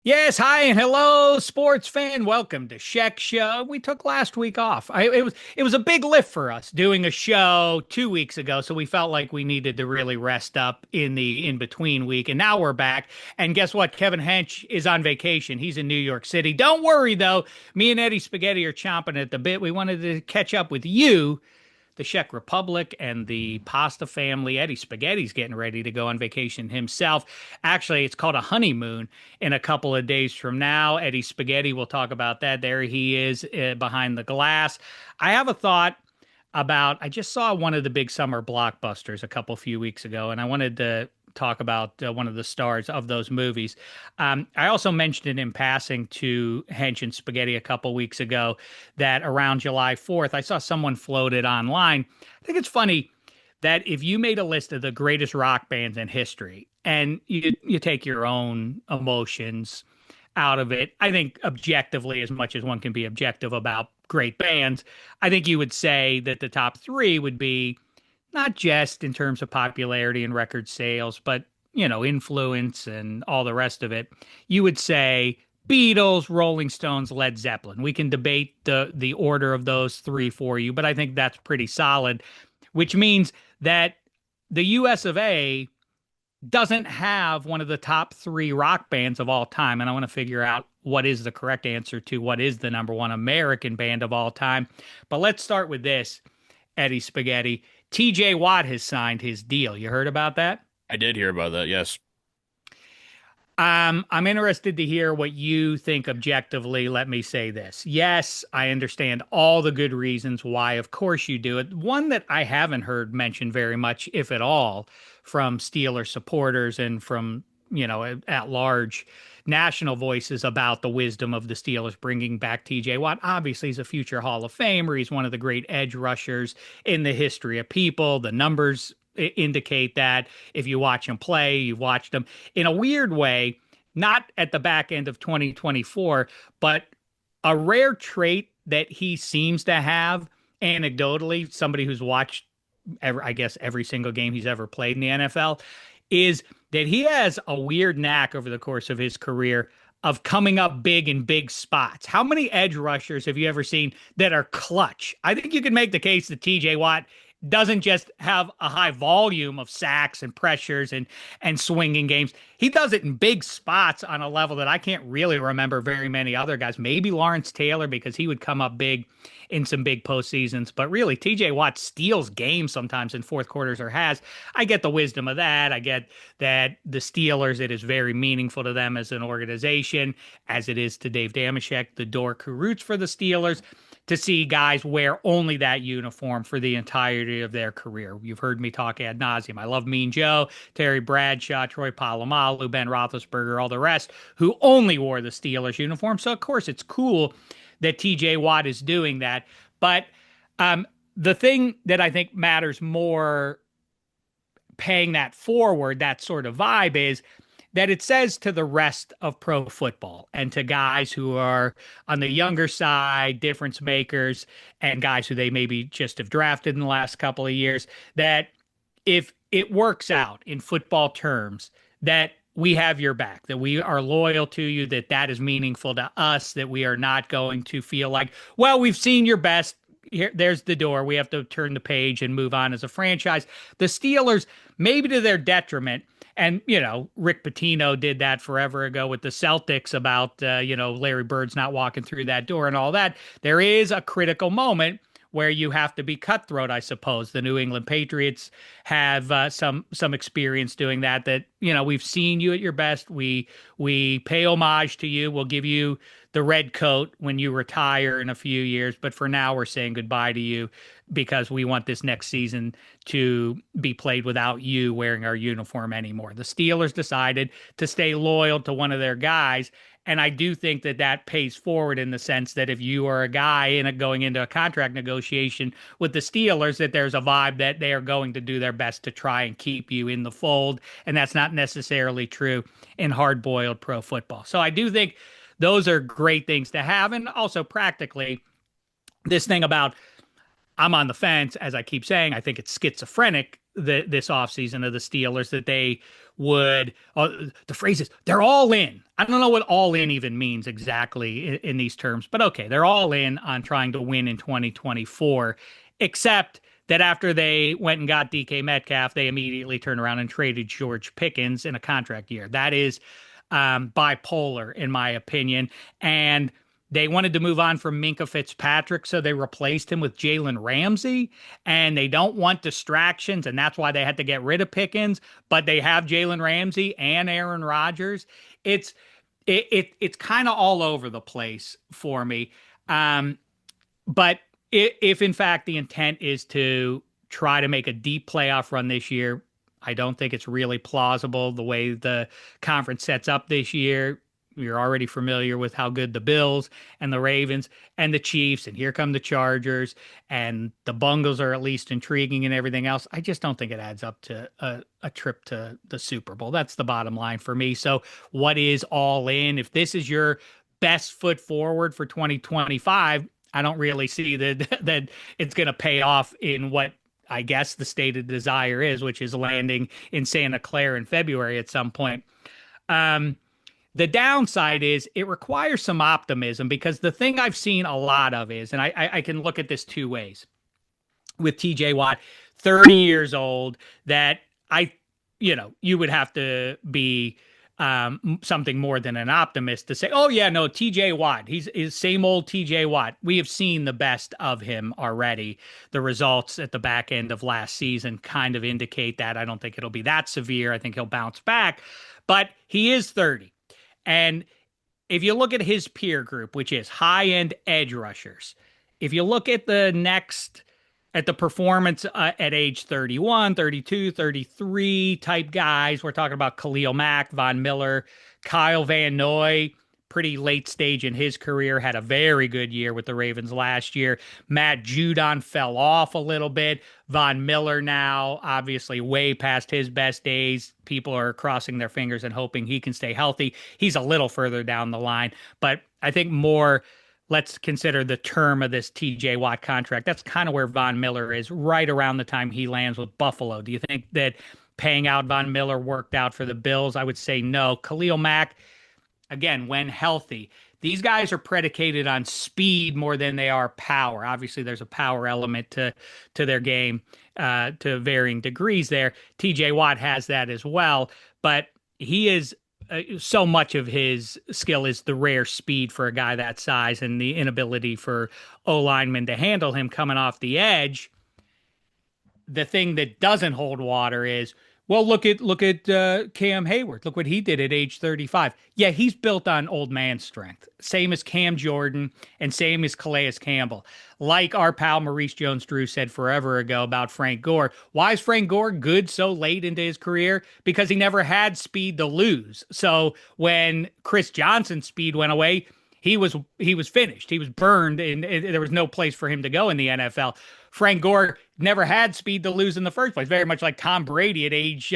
Yes, hi and hello, sports fan. Welcome to Shek Show. We took last week off. It was a big lift for us doing a show 2 weeks ago, so we felt like we needed to really rest up in the in between week. And now we're back. And guess what? Kevin Hench is on vacation. He's in New York City. Don't worry though. Me and Eddie Spaghetti are chomping at the bit. We wanted to catch up with you, the Czech Republic, and the pasta family. Eddie Spaghetti's getting ready to go on vacation himself. Actually, it's called a honeymoon in a couple of days from now. Eddie Spaghetti will talk about that. There he is behind the glass. I have a thought about, I just saw one of the big summer blockbusters a few weeks ago, and I wanted to talk about one of the stars of those movies. I also mentioned it in passing to Hench and Spaghetti a couple weeks ago that around July 4th, I saw someone floated online. I think it's funny that if you made a list of the greatest rock bands in history and you take your own emotions out of it, I think objectively, as much as one can be objective about great bands, I think you would say that the top three would be not just in terms of popularity and record sales, but influence and all the rest of it. You would say Beatles, Rolling Stones, Led Zeppelin. We can debate the order of those three for you, but I think that's pretty solid, which means that the US of A doesn't have one of the top three rock bands of all time. And I want to figure out what is the correct answer to what is the number one American band of all time. But let's start with this, Eddie Spaghetti. TJ Watt has signed his deal. You heard about that? I did hear about that. Yes. I'm interested to hear what you think objectively. Let me say this. Yes, I understand all the good reasons why, of course, you do it. One that I haven't heard mentioned very much, if at all, from Steeler supporters and from, at large national voices about the wisdom of the Steelers bringing back TJ Watt. Obviously, he's a future Hall of Famer. He's one of the great edge rushers in the history of people. The numbers indicate that. If you watch him play, you've watched him in a weird way, not at the back end of 2024, but a rare trait that he seems to have anecdotally, somebody who's watched I guess every single game he's ever played in the NFL, is that he has a weird knack over the course of his career of coming up big in big spots. How many edge rushers have you ever seen that are clutch? I think you can make the case that TJ Watt doesn't just have a high volume of sacks and pressures and swinging games. He does it in big spots on a level that I can't really remember very many other guys. Maybe Lawrence Taylor, because he would come up big in some big postseasons. But really, TJ Watt steals games sometimes in fourth quarters, or has. I get the wisdom of that. I get that the Steelers, it is very meaningful to them as an organization, as it is to Dave Dameshek, the dork who roots for the Steelers, to see guys wear only that uniform for the entirety of their career. You've heard me talk ad nauseum. I love Mean Joe, Terry Bradshaw, Troy Polamalu, Ben Roethlisberger, all the rest who only wore the Steelers uniform. So, of course, it's cool that TJ Watt is doing that. But the thing that I think matters more, paying that forward, that sort of vibe, is that it says to the rest of pro football and to guys who are on the younger side, difference makers, and guys who they maybe just have drafted in the last couple of years, that if it works out in football terms, that we have your back, that we are loyal to you, that is meaningful to us, that we are not going to feel like, well, we've seen your best. Here, there's the door. We have to turn the page and move on as a franchise. The Steelers, maybe to their detriment, and, Rick Pitino did that forever ago with the Celtics about, Larry Bird's not walking through that door and all that. There is a critical moment where you have to be cutthroat, I suppose. The New England Patriots have some experience doing that, we've seen you at your best. We pay homage to you. We'll give you the red coat when you retire in a few years. But for now, we're saying goodbye to you because we want this next season to be played without you wearing our uniform anymore. The Steelers decided to stay loyal to one of their guys. And I do think that that pays forward in the sense that if you are a guy going into a contract negotiation with the Steelers, that there's a vibe that they are going to do their best to try and keep you in the fold. And that's not necessarily true in hard-boiled pro football. So I do think those are great things to have. And also practically, this thing about, I'm on the fence, as I keep saying, I think it's schizophrenic this offseason of the Steelers that they would, the phrase is, they're all in. I don't know what all in even means exactly in these terms, but okay, they're all in on trying to win in 2024, except that after they went and got DK Metcalf, they immediately turned around and traded George Pickens in a contract year. That is bipolar, in my opinion. And they wanted to move on from Minkah Fitzpatrick, so they replaced him with Jalen Ramsey, and they don't want distractions, and that's why they had to get rid of Pickens, but they have Jalen Ramsey and Aaron Rodgers. It's kind of all over the place for me. But if in fact the intent is to try to make a deep playoff run this year, I don't think it's really plausible the way the conference sets up this year. You're already familiar with how good the Bills and the Ravens and the Chiefs, and here come the Chargers, and the Bungles are at least intriguing and everything else. I just don't think it adds up to a trip to the Super Bowl. That's the bottom line for me. So what is all in? If this is your best foot forward for 2025, I don't really see that it's going to pay off in what I guess the stated desire is, which is landing in Santa Clara in February at some point. The downside is it requires some optimism, because the thing I've seen a lot of is, and I can look at this two ways with TJ Watt, 30 years old, that you would have to be something more than an optimist to say, oh yeah, no, TJ Watt, he's same old TJ Watt. We have seen the best of him already. The results at the back end of last season kind of indicate that. I don't think it'll be that severe. I think he'll bounce back, but he is 30. And if you look at his peer group, which is high-end edge rushers, if you look at the performance at age 31, 32, 33 type guys, we're talking about Khalil Mack, Von Miller, Kyle Van Noy, pretty late stage in his career, had a very good year with the Ravens last year. Matt Judon fell off a little bit. Von Miller now, obviously way past his best days. People are crossing their fingers and hoping he can stay healthy. He's a little further down the line, but I think more, let's consider the term of this TJ Watt contract. That's kind of where Von Miller is, right around the time he lands with Buffalo. Do you think that paying out Von Miller worked out for the Bills? I would say no. Khalil Mack, again, when healthy, these guys are predicated on speed more than they are power. Obviously, there's a power element to their game to varying degrees there. TJ Watt has that as well, but he is so much of his skill is the rare speed for a guy that size and the inability for O-linemen to handle him coming off the edge. The thing that doesn't hold water is, well, look at Cam Hayward. Look what he did at age 35. Yeah, he's built on old man strength. Same as Cam Jordan and same as Calais Campbell. Like our pal Maurice Jones-Drew said forever ago about Frank Gore. Why is Frank Gore good so late into his career? Because he never had speed to lose. So when Chris Johnson's speed went away, he was finished. He was burned, and there was no place for him to go in the NFL. Frank Gore never had speed to lose in the first place, very much like Tom Brady at age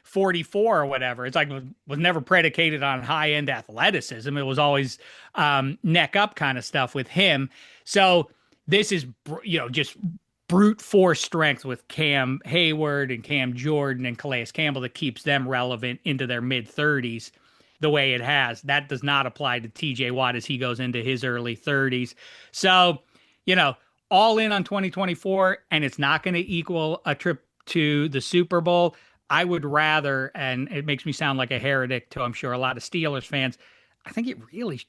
44 or whatever. It's like was never predicated on high-end athleticism. It was always neck up kind of stuff with him. So this is, just brute force strength with Cam Hayward and Cam Jordan and Calais Campbell that keeps them relevant into their mid-30s the way it has. That does not apply to TJ Watt as he goes into his early 30s. So, all in on 2024, and it's not going to equal a trip to the Super Bowl. I would rather, and it makes me sound like a heretic to, I'm sure, a lot of Steelers fans. I think it really,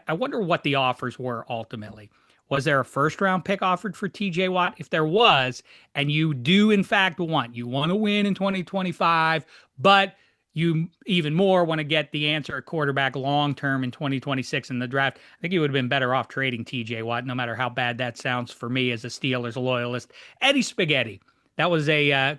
I wonder what the offers were ultimately. Was there a first-round pick offered for TJ Watt? If there was, and you do in fact want to win in 2025, but you even more want to get the answer at quarterback long-term in 2026 in the draft, I think you would have been better off trading TJ Watt, no matter how bad that sounds for me as a Steelers loyalist. Eddie Spaghetti, that was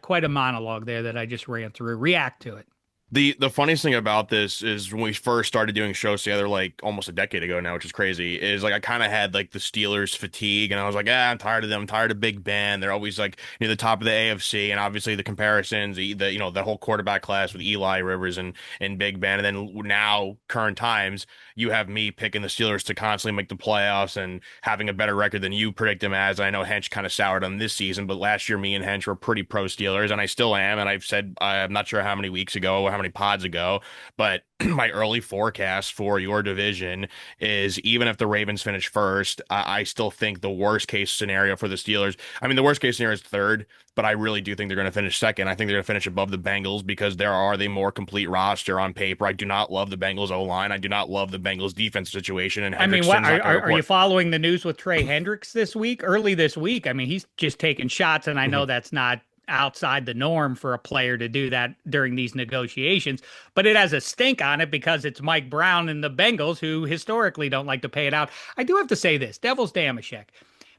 quite a monologue there that I just ran through. React to it. The funniest thing about this is when we first started doing shows together, like almost a decade ago now, which is crazy, is like I kind of had like the Steelers fatigue, and I was like, I'm tired of them. I'm tired of Big Ben. They're always like near the top of the AFC, and obviously the comparisons, the the whole quarterback class with Eli Rivers and Big Ben, and then now current times, you have me picking the Steelers to constantly make the playoffs and having a better record than you predict them as. I know Hench kind of soured on this season, but last year me and Hench were pretty pro Steelers, and I still am. And I've said I'm not sure how many weeks ago or how many pods ago, but my early forecast for your division is even if the Ravens finish first, I still think the worst case scenario for the Steelers. I mean, the worst case scenario is third, but I really do think they're going to finish second. I think they're going to finish above the Bengals because there are the more complete roster on paper. I do not love the Bengals O line. I do not love the Bengals defense situation. And I mean, what Hendrickson's not going to are you report. following the news with Trey Hendricks this week? Early this week, I mean, he's just taking shots, and I Mhm. know that's not outside the norm for a player to do that during these negotiations, but it has a stink on it because it's Mike Brown and the Bengals who historically don't like to pay it out. I do have to say this, Devil's Dameshek,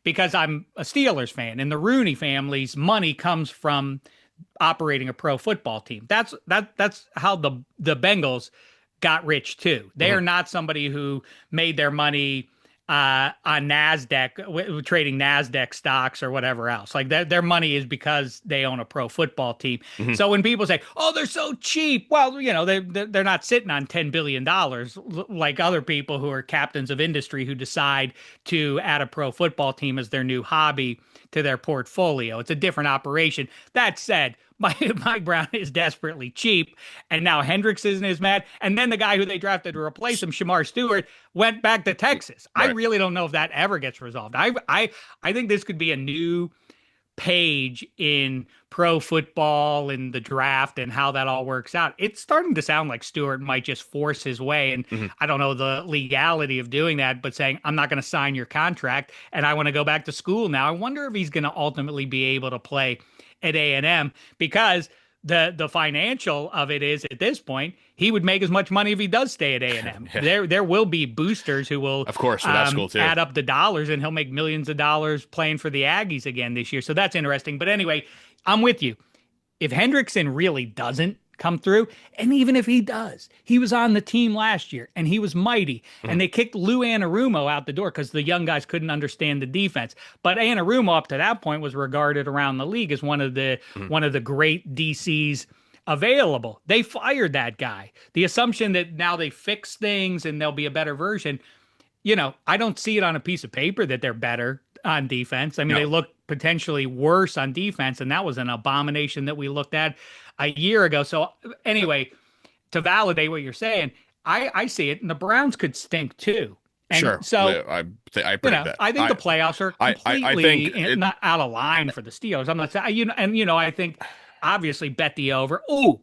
because I'm a Steelers fan, and the Rooney family's money comes from operating a pro football team. That's how the Bengals got rich too. They Mhm. are not somebody who made their money on Nasdaq, trading Nasdaq stocks or whatever else. Like their money is because they own a pro football team. Mhm. So when people say, "Oh, they're so cheap," well, you know, they're not sitting on $10 billion like other people who are captains of industry who decide to add a pro football team as their new hobby to their portfolio. It's a different operation. That said, Mike Brown is desperately cheap, and now Hendricks isn't as mad. And then the guy who they drafted to replace him, Shamar Stewart, went back to Texas. I Right. really don't know if that ever gets resolved. I think this could be a new page in pro football and the draft and how that all works out. It's starting to sound like Stewart might just force his way. And Mhm. I don't know the legality of doing that, but saying, I'm not going to sign your contract and I want to go back to school now. I wonder if he's going to ultimately be able to play at A&M because the financial of it is at this point he would make as much money if he does stay at A&M. Yeah. There will be boosters who will Of course, for that school too. add up the dollars, and he'll make millions of dollars playing for the Aggies again this year. So that's interesting. But anyway, I'm with you. If Hendrickson really doesn't come through, and even if he does, he was on the team last year and he was mighty, Mhm. and they kicked Lou Anarumo out the door because the young guys couldn't understand the defense. But Anarumo up to that point was regarded around the league as Mhm. one of the great DCs available. They fired that guy. The assumption that now they fix things and there'll be a better version, you know, I don't see it on a piece of paper that they're better on defense. I mean, they No. look potentially worse on defense, and that was an abomination that we looked at a year ago. So anyway, to validate what you're saying, I see it, and the Browns could stink too. And Sure. so, I you predict know, that. I think the playoffs are I think completely it. not out of line for the Steelers. I'm not saying, you know, and you know, I think obviously bet the over. Oh,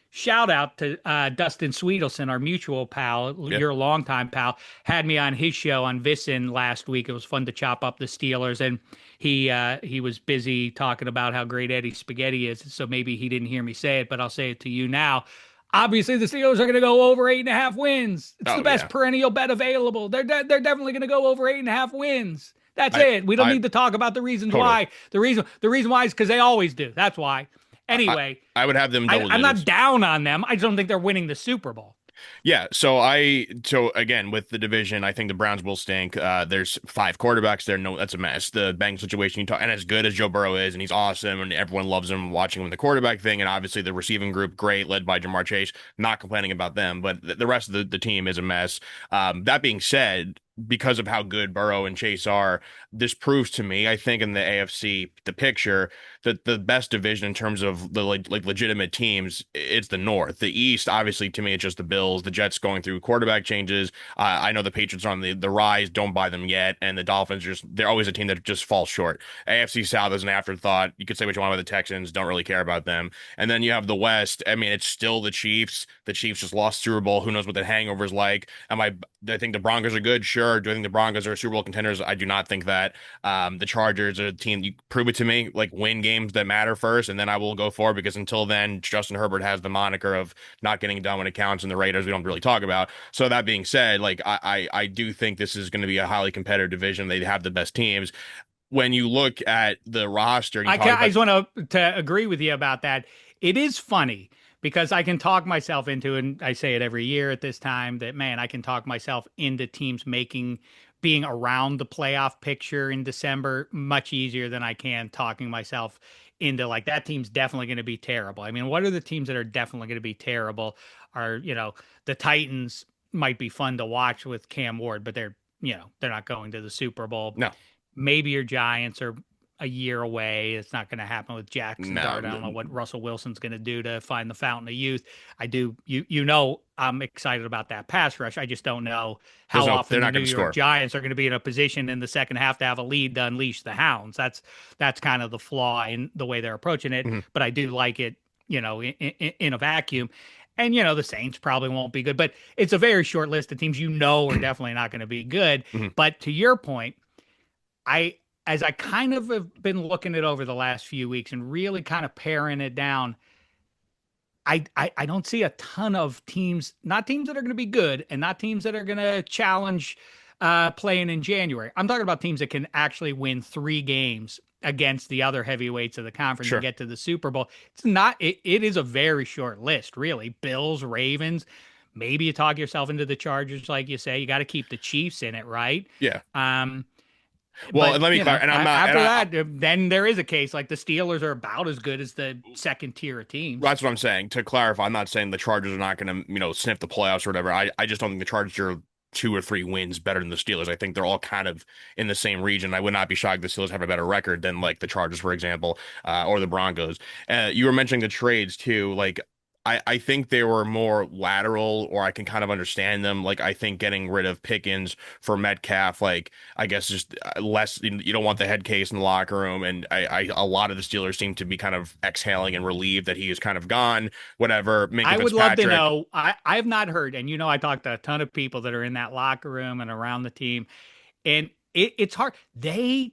shout out to Dustin Sweetelson, our mutual pal, Yeah. your longtime pal, had me on his show on Visson last week. It was fun to chop up the Steelers, and he was busy talking about how great Eddie Spaghetti is. So maybe he didn't hear me say it, but I'll say it to you now. Obviously, the Steelers are going to go over 8.5 wins. It's the Oh best yeah. perennial bet available. They're definitely going to go over 8.5 wins. That's I it. We don't I need to talk about the reasons totally. why. The reason why is because they always do. That's why. I, I Anyway, I would have them double I'm not digits. down on them. I just don't think they're winning the Super Bowl. Yeah, so again with the division, I think the Browns will stink. There's five quarterbacks there. No, that's a mess. The Bengals situation you talk, and as good as Joe Burrow is, and he's awesome, and everyone loves him watching him in the quarterback thing, and obviously the receiving group, great, led by Jamar Chase. Not complaining about them, but the rest of the team is a mess. That being said, because of how good Burrow and Chase are, this proves to me, I think, in the AFC, the picture that the best division in terms of the like legitimate teams, it's the North. The East, obviously, to me, it's just the Bills. The Jets going through quarterback changes. I know the Patriots are on the rise. Don't buy them yet. And the Dolphins they're always a team that just falls short. AFC South is an afterthought. You could say what you want about the Texans. Don't really care about them. And then you have the West. I mean, it's still the Chiefs. The Chiefs just lost Super Bowl. Who knows what that hangover's like? I think the Broncos are good. Sure. Do I think the Broncos are Super Bowl contenders? I do not think that. The Chargers are a team. You prove it to me. Like win games that matter first, and then I will go forward because until then, Justin Herbert has the moniker of not getting done when it counts, and the Raiders we don't really talk about. So that being said, like I do think this is going to be a highly competitive division. They have the best teams. When you look at the roster, and you talk I about just want to agree with you about that. It is funny because I can talk myself into, and I say it every year at this time, that man, I can talk myself into teams being around the playoff picture in December much easier than I can talking myself into like that team's definitely going to be terrible. I mean, what are the teams that are definitely going to be terrible? Are, the Titans might be fun to watch with Cam Ward, but they're not going to the Super Bowl. No, Maybe your Giants are a year away. It's not going to happen with Jackson no, Dart. I don't know what Russell Wilson's going to do to find the fountain of youth. I do. I'm excited about that pass rush. I just don't know how they're often the not New going to York score. Giants are going to be in a position in the second half to have a lead to unleash the hounds. That's kind of the flaw in the way they're approaching it. Mhm. But I do like it, in a vacuum. And the Saints probably won't be good, but it's a very short list of teams are definitely not going to be good. Mhm. But to your point, I as I kind of have been looking it over the last few weeks and really kind of paring it down, I don't see a ton of teams, not teams that are going to be good and not teams that are going to challenge playing in January. I'm talking about teams that can actually win 3 games against the other heavyweights of the conference and Sure. get to the Super Bowl. It's not, it is a very short list, really. Bills, Ravens, maybe you talk yourself into the Chargers, like you say. You got to keep the Chiefs in it, right? Yeah. Um, Well, but and let me clarify. And I'm not. And after that, then there is a case like the Steelers are about as good as the second tier of teams. that's what I'm saying. To clarify, I'm not saying the Chargers are not going to, sniff the playoffs or whatever. I just don't think the Chargers are 2 or 3 wins better than the Steelers. I think they're all kind of in the same region. I would not be shocked if the Steelers have a better record than like the Chargers, for example, or the Broncos. You were mentioning the trades too. Like I think they were more lateral, or I can kind of understand them. Like I think getting rid of Pickens for Metcalf, like I guess just less. You don't want the head case in the locker room, and a lot of the Steelers seem to be kind of exhaling and relieved that he is kind of gone. Whatever, Minka I would love to Fitzpatrick. know. I have not heard, and I talked to a ton of people that are in that locker room and around the team, and it's hard. They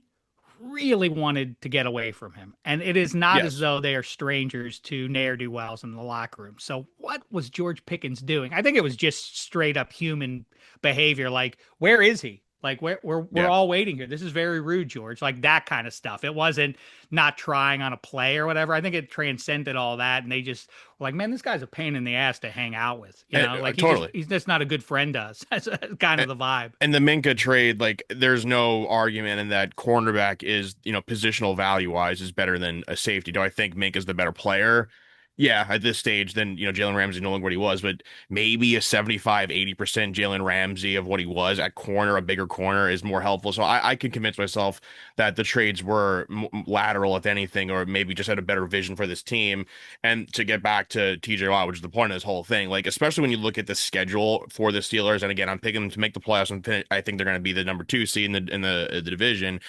really wanted to get away from him. And it is not as Yes. though they are strangers to ne'er-do-wells in the locker room. So what was George Pickens doing? I think it was just straight up human behavior. Like, where is he? Like, we're Yeah. all waiting here. This is very rude, George. Like that kind of stuff. It wasn't not trying on a play or whatever. I think it transcended all that. And they just were like, man, this guy's a pain in the ass to hang out with. Like Totally. he's just not a good friend to us. That's kind of the vibe. And the Minka trade, like, there's no argument in that cornerback is, positional value wise is better than a safety. Do I think Minka's the better player? Yeah, at this stage, then, Jalen Ramsey no longer what he was, but maybe a 75-80% Jalen Ramsey of what he was at corner, a bigger corner is more helpful. So I can convince myself that the trades were lateral, if anything, or maybe just had a better vision for this team. And to get back to TJ Watt, which is the point of this whole thing, like, especially when you look at the schedule for the Steelers, and again, I'm picking them to make the playoffs, and I think they're going to be the number 2 seed in the division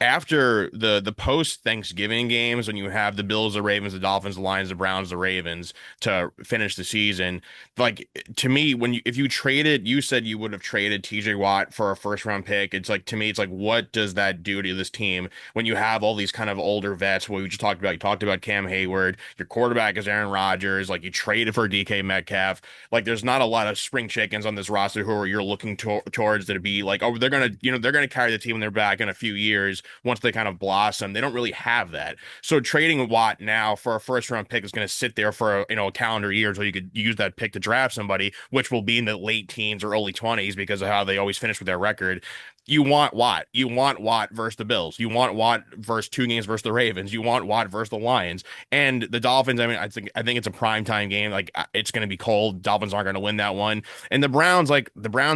after the post Thanksgiving games, when you have the Bills, the Ravens, the Dolphins, the Lions, the Browns, the Ravens to finish the season, like to me, if you traded, you said you would have traded TJ Watt for a first round pick. It's like, to me, it's like, what does that do to this team when you have all these kind of older vets? What we just talked about, you talked about Cam Hayward, your quarterback is Aaron Rodgers, like you traded for DK Metcalf. Like there's not a lot of spring chickens on this roster who you're looking towards that to be like, oh, they're gonna carry the team on their back in a few years once they kind of blossom. They don't really have that. So trading Watt now for a first round pick is going to sit there for a calendar year until you could use that pick to draft somebody, which will be in the late teens or early 20s because of how they always finish with their record. You want Watt. You want Watt versus the Bills. You want Watt versus 2 games versus the Ravens. You want Watt versus the Lions and the Dolphins. I mean, I think it's a prime time game. Like it's going to be cold. Dolphins aren't going to win that one. And the Browns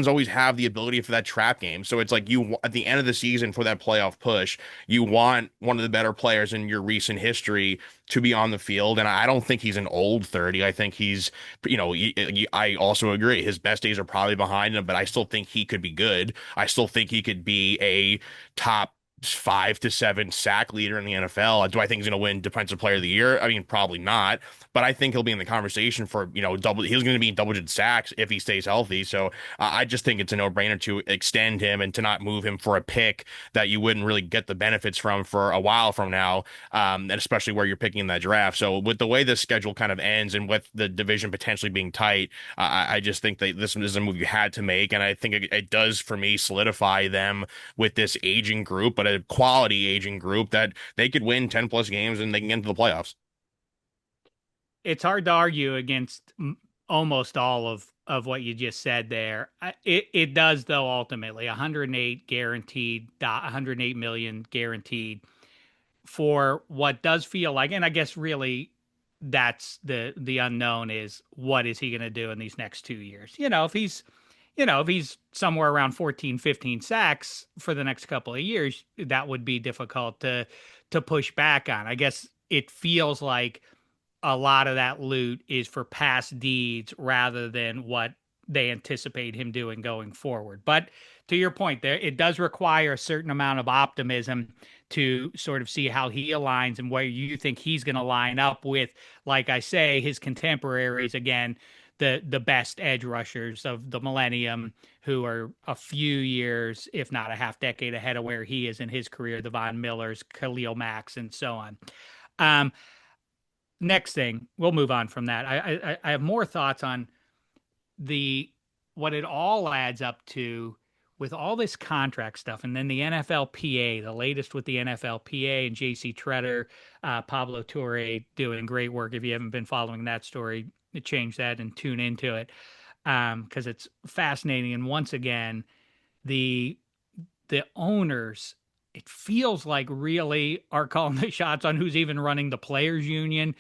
always have the ability for that trap game. So it's like at the end of the season for that playoff push, you want one of the better players in your recent history to be on the field. And I don't think he's an old 30. I think he's, I also agree his best days are probably behind him, but I still think he could be good. I still think he could be a top 5 to 7 sack leader in the NFL. Do I think he's going to win Defensive Player of the Year? I mean, probably not, but I think he'll be in the conversation for, double. He's going to be in double-digit sacks if he stays healthy. So I just think it's a no-brainer to extend him and to not move him for a pick that you wouldn't really get the benefits from for a while from now, and especially where you're picking in that draft. So with the way the schedule kind of ends and with the division potentially being tight, I just think that this is a move you had to make, and I think it does for me solidify them with this aging group, but a quality aging group that they could win 10 plus games and they can get into the playoffs. it's hard to argue against almost all of what you just said there. It does though ultimately 108 guaranteed, 108 million guaranteed for what does feel like, and I guess really that's the unknown is what is he going to do in these next 2 years? If he's somewhere around 14, 15 sacks for the next couple of years, that would be difficult to push back on. I guess it feels like a lot of that loot is for past deeds rather than what they anticipate him doing going forward. But to your point there, it does require a certain amount of optimism to sort of see how he aligns and where you think he's going to line up with, like I say, his contemporaries again, the best edge rushers of the millennium who are a few years, if not a half decade ahead of where he is in his career, the Von Millers, Khalil Macks, and so on. Um, Next thing, we'll move on from that. I have more thoughts on the what it all adds up to with all this contract stuff, and then the NFLPA, the latest with the NFLPA and JC Treader, Pablo Torre doing great work. If you haven't been following that story, change that and tune into it because it's fascinating. And once again, the owners, it feels like really are calling the shots on who's even running the players union.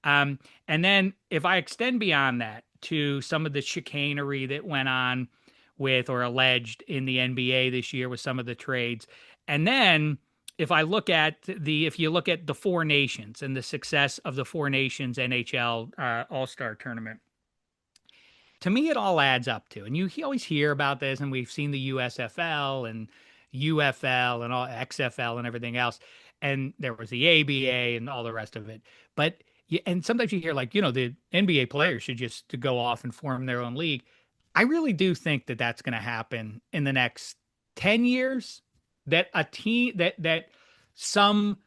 And then if I extend beyond that to some of the chicanery that went on with or alleged in the NBA this year with some of the trades, and then if you look at the Four Nations and the success of the Four Nations NHL All-Star Tournament, to me, it all adds up to, and you always hear about this, and we've seen the USFL and UFL and all XFL and everything else, and there was the ABA and all the rest of it. But and sometimes you hear like, the NBA players should just to go off and form their own league. I really do think that that's going to happen in the next 10 years. That a team that some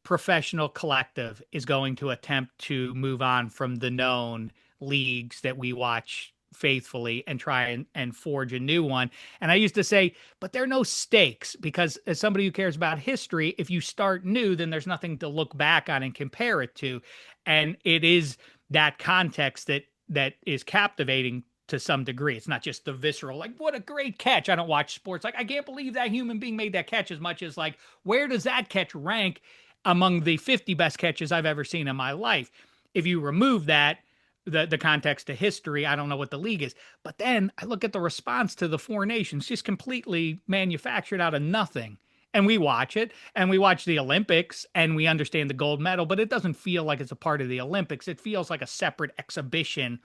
professional collective is going to attempt to move on from the known leagues that we watch faithfully and try and forge a new one. And I used to say, but there are no stakes because as somebody who cares about history, if you start new, then there's nothing to look back on and compare it to. And it is that context that is captivating to some degree. It's not just the visceral, like, what a great catch. I don't watch sports. Like, I can't believe that human being made that catch, as much as like, where does that catch rank among the 50 best catches I've ever seen in my life? If you remove that, the context to history, I don't know what the league is. But then I look at the response to the Four Nations, just completely manufactured out of nothing. And we watch it, and we watch the Olympics, and we understand the gold medal, but it doesn't feel like it's a part of the Olympics. It feels like a separate exhibition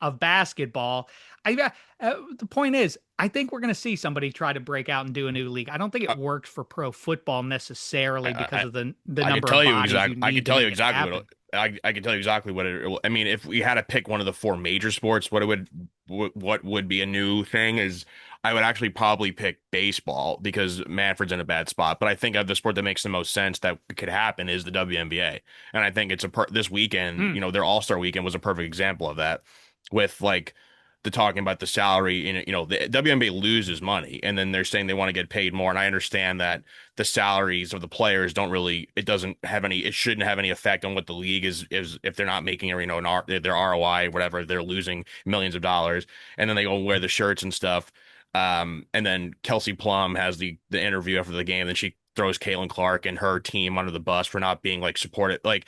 of basketball. The point is, I think we're going to see somebody try to break out and do a new league. I don't think it works for pro football necessarily because of the I can number tell of you bodies you exactly. I need can to tell you make it exactly happen. I can tell you exactly what it. I mean, if we had to pick one of the four major sports, what would be a new thing is I would actually probably pick baseball because Manfred's in a bad spot. But I think of the sport that makes the most sense that could happen is the WNBA, and I think it's this weekend. Hmm. Their All Star weekend was a perfect example of that, with like the talking about the salary and the WNBA loses money and then they're saying they want to get paid more, and I understand that the salaries of the players it shouldn't have any effect on what the league is if they're not making their ROI, whatever, they're losing millions of dollars, and then they go and wear the shirts and stuff. And then Kelsey Plum has the interview after the game, and she throws Caitlin Clark and her team under the bus for not being like supported. Like,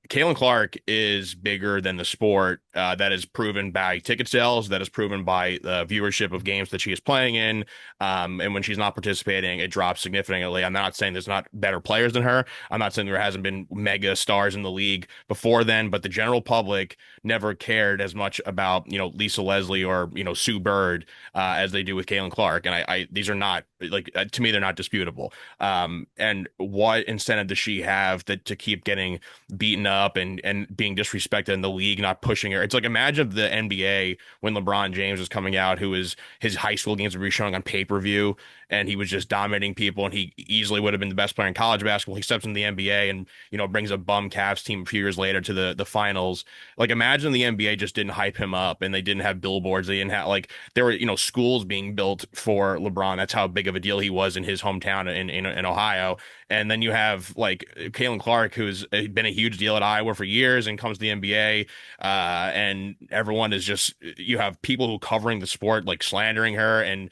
Caitlin Clark is bigger than the sport. That is proven by ticket sales. That is proven by the viewership of games that she is playing in. And when she's not participating, it drops significantly. I'm not saying there's not better players than her. I'm not saying there hasn't been mega stars in the league before then, but the general public never cared as much about, Lisa Leslie or, Sue Bird, as they do with Caitlin Clark. And these are not like, to me, they're not disputable. And what incentive does she have to keep getting beaten up and being disrespected in the league, not pushing her? It's like, imagine the NBA when LeBron James was coming out, his high school games would be showing on pay-per-view, and he was just dominating people, and he easily would have been the best player in college basketball. He steps in the NBA and brings a bum Cavs team a few years later to the finals. Like, imagine the NBA just didn't hype him up, and they didn't have billboards. They didn't have, like, there were schools being built for LeBron. That's how big of a deal he was in his hometown in Ohio. And then you have like Caitlin Clark, who's been a huge deal at at Iowa for years and comes to the NBA, and everyone is just you have people who covering the sport like slandering her, and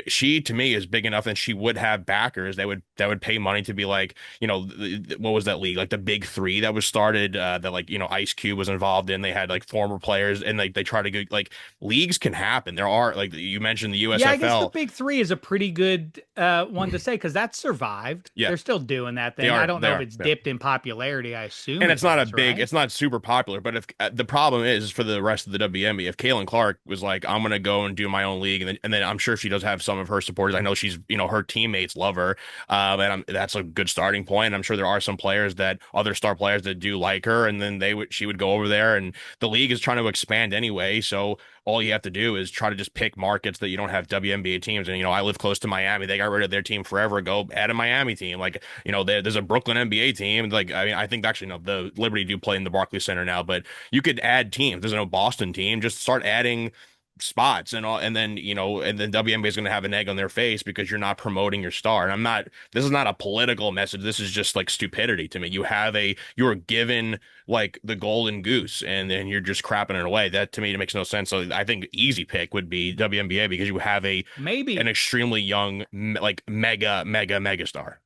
she to me is big enough that she would have backers that would pay money to be like, what was that league, like the Big Three that was started, that like Ice Cube was involved in. They had like former players, and like they try to go like leagues can happen. There are, like you mentioned, the Yeah, I guess the USFL. big three is a pretty good one to say because that's survived. Yeah, They're still doing that they thing. I are. don't They know if are. it's Yeah. dipped in popularity. I assume And it it's not a has, big, right? it's not super popular, but if the problem is for the rest of the WNBA, if Caitlin Clark was like, I'm gonna go and do my own league, and then I'm sure she does have some of her supporters. I know she's, her teammates love her, that's a good starting point. I'm sure there are some players that other star players that do like her, and then she would go over there, and the league is trying to expand anyway, so all you have to do is try to just pick markets that you don't have WNBA teams. And, I live close to Miami. They got rid of their team forever ago. Add a Miami team. Like, there's a Brooklyn NBA team. Like, I mean, I think actually, no, the Liberty do play in the Barclays Center now, but you could add teams. There's no Boston team. Just start adding spots and all, and then WNBA is going to have an egg on their face because you're not promoting your star. And this is not a political message. This is just like stupidity to me. You are given like the golden goose, and then you're just crapping it away. That to me makes no sense. So I think easy pick would be WNBA because you have an Maybe. extremely young, like mega star.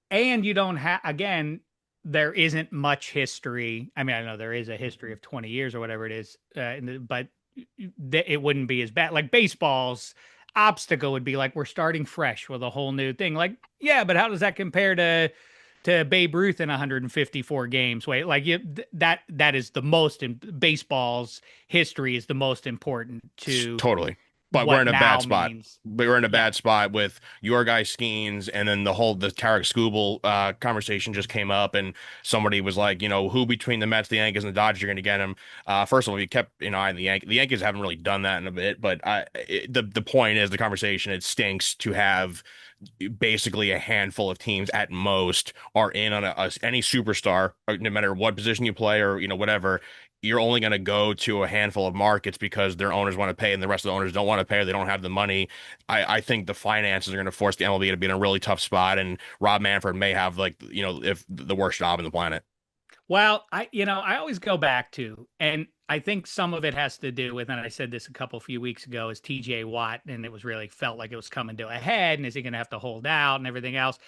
And you don't have, again, there isn't much history. I mean, I know there is a history of 20 years or whatever it is, but it wouldn't be as bad. Like baseball's obstacle would be like we're starting fresh with a whole new thing. Like, yeah, but how does that compare to Babe Ruth in 154 games? Wait, like that is the most in baseball's history is the most important to Totally. But we're what in a bad now spot. means. We're in a Yeah. bad spot with your guy Skeens, and then the Tarek Skubal conversation just came up, and somebody was like, who between the Mets, the Yankees, and the Dodgers are going to get him? First of all, we kept an eye on the Yankees. The Yankees haven't really done that in a bit, but the point is the conversation. It stinks to have basically a handful of teams at most are in on any superstar, no matter what position you play or whatever. You're only going to go to a handful of markets because their owners want to pay and the rest of the owners don't want to pay or they don't have the money. I think the finances are going to force the MLB to be in a really tough spot, and Rob Manfred may have like if the worst job in the planet. Well, I always go back to, and I think some of it has to do with, and I said this a few weeks ago, is TJ Watt, and it was really felt like it was coming to a head, and is he going to have to hold out and everything else?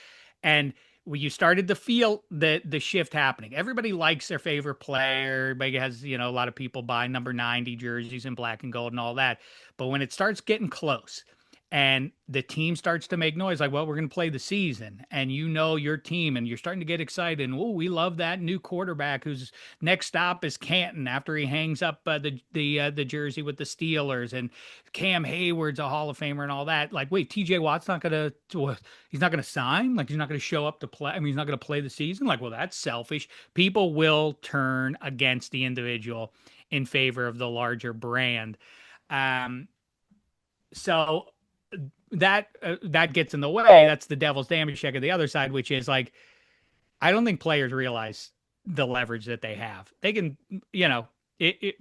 And when you started to feel the shift happening, everybody likes their favorite player. Everybody has, a lot of people buy number 90 jerseys in black and gold and all that. But when it starts getting close, and the team starts to make noise like, well, we're going to play the season, and your team, and you're starting to get excited, and oh, we love that new quarterback whose next stop is Canton after he hangs up the jersey with the Steelers, and Cam Hayward's a Hall of Famer and all that. Like, wait, TJ Watt's not going to he's not going to sign, like he's not going to show up to play. I mean, he's not going to play the season. Like, well, that's selfish. People will turn against the individual in favor of the larger brand. um so that gets in the way. That's the devil's Dameshek of the other side, which is like, I don't think players realize the leverage that they have. They can,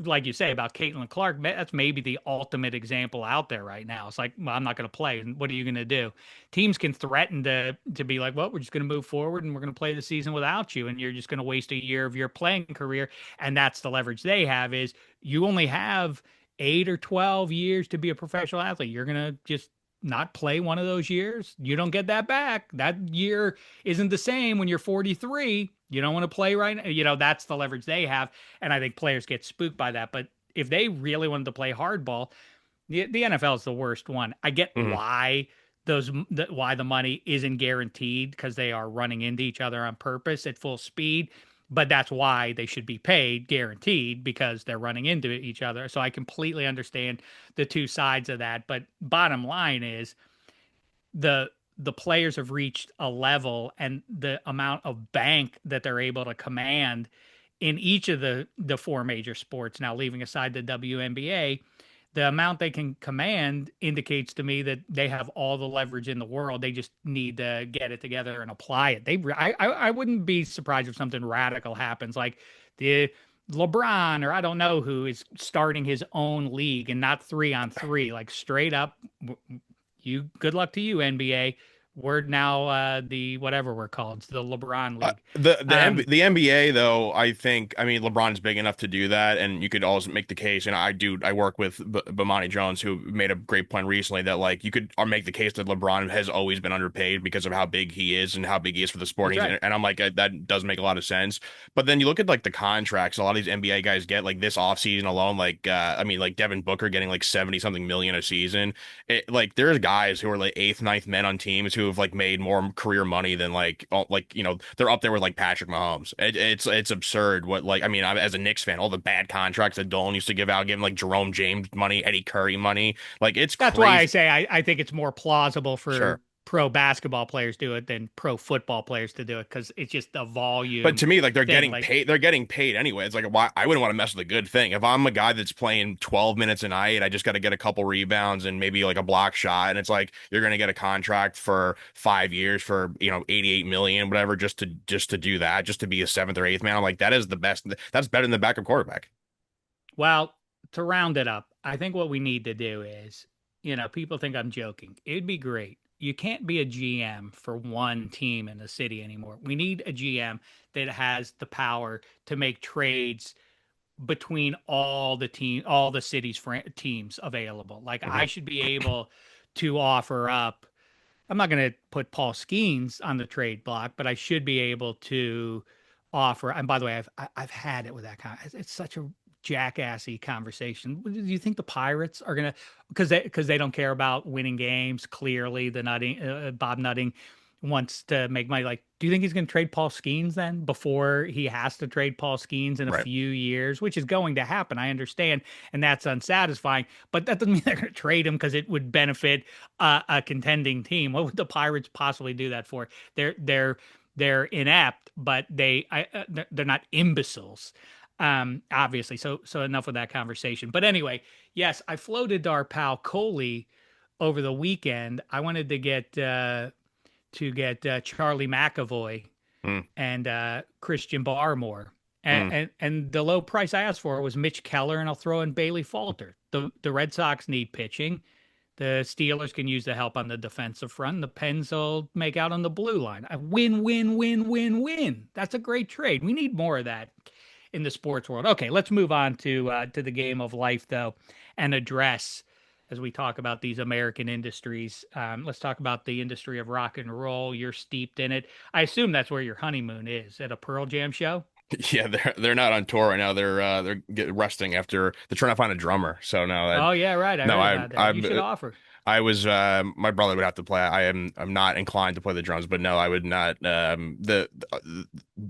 like you say about Caitlin Clark, that's maybe the ultimate example out there right now. It's like, well, I'm not going to play. And what are you going to do? Teams can threaten to be like, well, we're just going to move forward and we're going to play the season without you. And you're just going to waste a year of your playing career. And that's the leverage they have is you only have 8 or 12 years to be a professional athlete. You're going to just not play one of those years. You don't get that back. That year isn't the same when you're 43. You don't want to play right now. That's the leverage they have. And I think players get spooked by that. But if they really wanted to play hardball, the NFL is the worst one. I get Mhm. why the money isn't guaranteed because they are running into each other on purpose at full speed. But that's why they should be paid guaranteed because they're running into each other. So I completely understand the two sides of that. But bottom line is the players have reached a level and the amount of bank that they're able to command in each of the four major sports, now leaving aside the WNBA, the amount they can command indicates to me that they have all the leverage in the world. They just need to get it together and apply it. I wouldn't be surprised if something radical happens, like the LeBron or I don't know who is starting his own league and not 3-on-3, like straight up. You good luck to you NBA. we're now the whatever we're called, the LeBron League. The NBA though, I mean LeBron's big enough to do that, and you could always make the case. And I work with Bomani Jones, who made a great point recently that like you could make the case that LeBron has always been underpaid because of how big he is and how big he is for the sport. That's right. And I'm like that does make a lot of sense. But then you look at like the contracts a lot of these NBA guys get like this offseason alone, like I mean like Devin Booker getting like 70 something million a season. Like there's guys who are like eighth, ninth men on teams who have like made more career money than like they're up there with like Patrick Mahomes. It's absurd what like I mean as a Knicks fan all the bad contracts that Dolan used to give out, giving like Jerome James money, Eddie Curry money, like it's That's why I crazy. say I think it's more plausible Sure. for pro basketball players to do it than pro football players to do it because it's just a But volume to me, like thing. Like they're getting paid anyway. It's like why I wouldn't want to mess with a good thing. If I'm a guy that's playing 12 minutes a night, I just got to get a couple rebounds and maybe like a block shot, and it's like you're gonna get a contract for 5 years for 88 million, whatever, just to do that, just to be a seventh or eighth man. I'm like that is the best. That's better than the backup quarterback. well, to round it up, I think what we need to do is, people think I'm joking. It'd be great. You can't be a GM for one team in the city anymore. We need a GM that has the power to make trades between all the city's teams available. Like Hmm. I should be able to offer up. I'm not going to put Paul Skeens on the trade block, but I should be able to offer. And by the way, I've had it with that kind. It's such a jackassy conversation. Do you think the Pirates are gonna because they don't care about winning games? Clearly, the Nutting Bob Nutting wants to make money. Like, do you think he's going to trade Paul Skeens then before he has to trade Paul Skeens in a Right. few years, which is going to happen? I understand, and that's unsatisfying. But that doesn't mean they're going to trade him because it would benefit a contending team. What would the Pirates possibly do that for? They're inept, but they're not imbeciles, obviously. So enough of that conversation. But anyway, yes, I floated our pal Coley over the weekend. I wanted to get Charlie McAvoy Mm, and Christian Barmore. And, mm. and and the low price I asked for was Mitch Keller, and I'll throw in Bailey Falter. The Red Sox need pitching. The Steelers can use the help on the defensive front. The Pens will make out on the blue line. A win, win, win, win, win. That's a great trade. We need more of that in the sports world. Okay, let's move on to the game of life though, and address as we talk about these American industries. Let's talk about the industry of rock and roll. You're steeped in it. I assume that's where your honeymoon is at a Pearl Jam show. Yeah, they're not on tour right now. They're resting after they're trying to find a drummer. So no, Oh yeah, right. I no, heard about that. You should offer. I was my brother would have to play. I'm not inclined to play the drums, but no, I would not.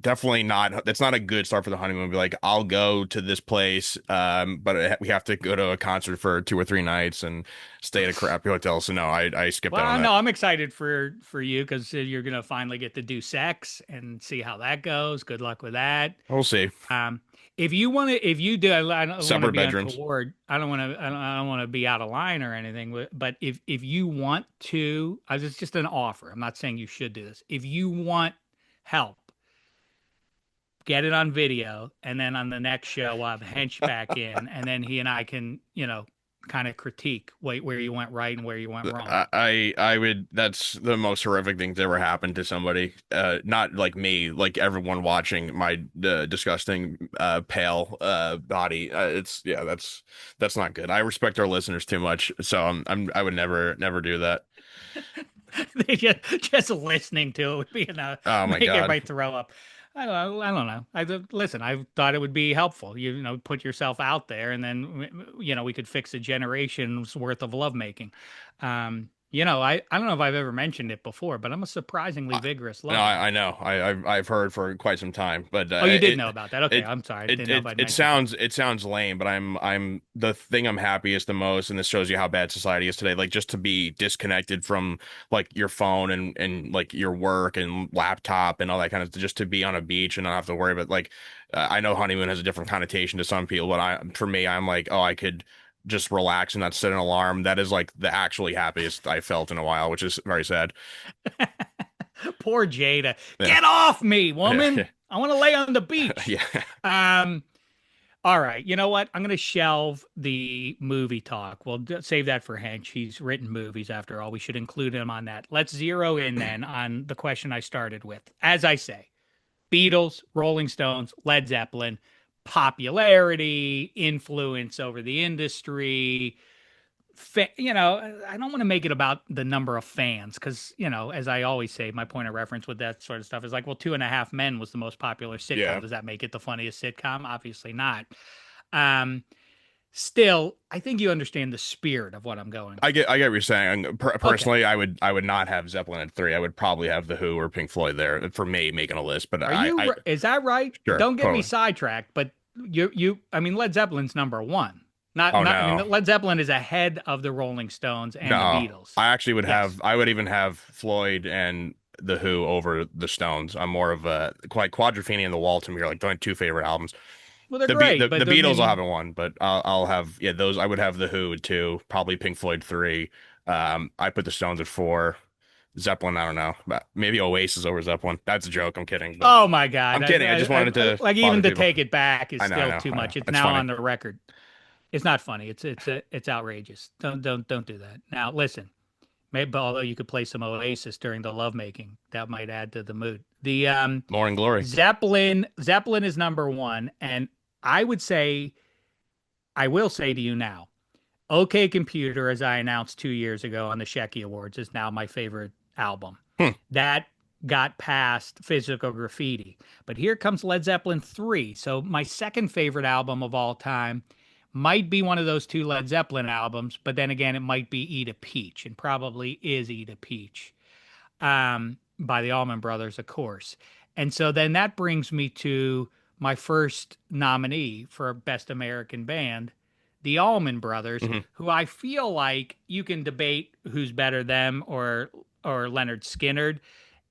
Definitely not. That's not a good start for the honeymoon. Be like, I'll go to this place, but we have to go to a concert for 2 or 3 nights and stay at a crappy hotel. So no, I skipped out on Well, that. no, I'm excited for you because you're gonna finally get to do sex and see how that goes. Good luck with that. We'll see. Um, if you want to, if you do, I don't want to Separate be bedrooms. untoward. I don't want to be out of line or anything. But if you want to, it's just an offer. I'm not saying you should do this. If you want help, get it on video, and then on the next show, we'll have Hench back in, and then he and I can, kind of critique where you went right and where you went wrong. I would that's the most horrific thing to ever happen to somebody. Not like me, like everyone watching my disgusting pale body. It's yeah, that's not good. I respect our listeners too much, so I would never do that. They just listening to it would be Oh my make God. everybody throw up. I don't know. Listen. I thought it would be helpful. Put yourself out there, and then we could fix a generation's worth of lovemaking. I don't know if I've ever mentioned it before, but I'm a surprisingly vigorous No, lover. I know. I've heard for quite some time, but Oh, you did know about that? Okay, it I'm sorry. I it didn't know if it I'd it mentioned it. sounds lame, but I'm the thing I'm happiest the most, and this shows you how bad society is today. Like just to be disconnected from like your phone and like your work and laptop and all that kind of just to be on a beach and not have to worry about like I know honeymoon has a different connotation to some people, but for me, I'm like, oh, I could just relax and not set an alarm. That is like the actually happiest I felt in a while, which is very sad. Poor Jada. Yeah. Get off me, Yeah. woman. I want to lay on the beach. Yeah. Um, All right. You know what? I'm going to shelve the movie talk. We'll save that for Hench. He's written movies after all. We should include him on that. Let's zero in then on the question I started with. As I say, Beatles, Rolling Stones, Led Zeppelin, popularity, influence over the industry. I don't want to make it about the number of fans because, as I always say, my point of reference with that sort of stuff is like, well, Two and a Half Men was the most popular sitcom. Yeah. Does that make it the funniest sitcom? Obviously not. Um, Still, I think you understand the spirit of what I'm going for. I get what you're saying. Okay. Personally, I would not have Zeppelin at three. I would probably have the Who or Pink Floyd there for me making a list. But Is that right? sure, Don't get me totally. sidetracked, but I mean, Led Zeppelin's number one. Oh I mean, no, Led Zeppelin is ahead of the Rolling Stones and the no. Beatles. I actually would Yes. have. I would even have Floyd and the Who over the Stones. I'm more of a quite Quadrophenia and the Wall to me are like my two favorite albums. Well, they're great, The but I Beatles I mean, haven't won, but I'll have yeah those. I would have the Who at two, probably Pink Floyd three. I put the Stones at four. Zeppelin, I don't know, but maybe Oasis over Zeppelin. That's a joke. I'm kidding, but oh my God. I'm kidding. I just wanted to Like bother even to people. take it back is still too I know. much. It's It's now funny. on the record. It's not funny. It's outrageous. Don't do that. Now listen, maybe although you could play some Oasis during the lovemaking, that might add to the mood. The Morning Glory. Zeppelin is number one, and I would say I will say to you now, OK Computer, as I announced 2 years ago on the Shecky Awards, is now my favorite album. Hmm. That got past Physical Graffiti. But here comes Led Zeppelin 3. So my second favorite album of all time might be one of those two Led Zeppelin albums, but then again, it might be Eat a Peach, and probably is Eat a Peach by the Allman Brothers, of course. And so then that brings me to my first nominee for Best American Band, the Allman Brothers, Hmm. who I feel like you can debate who's better, them or Leonard Skinnard.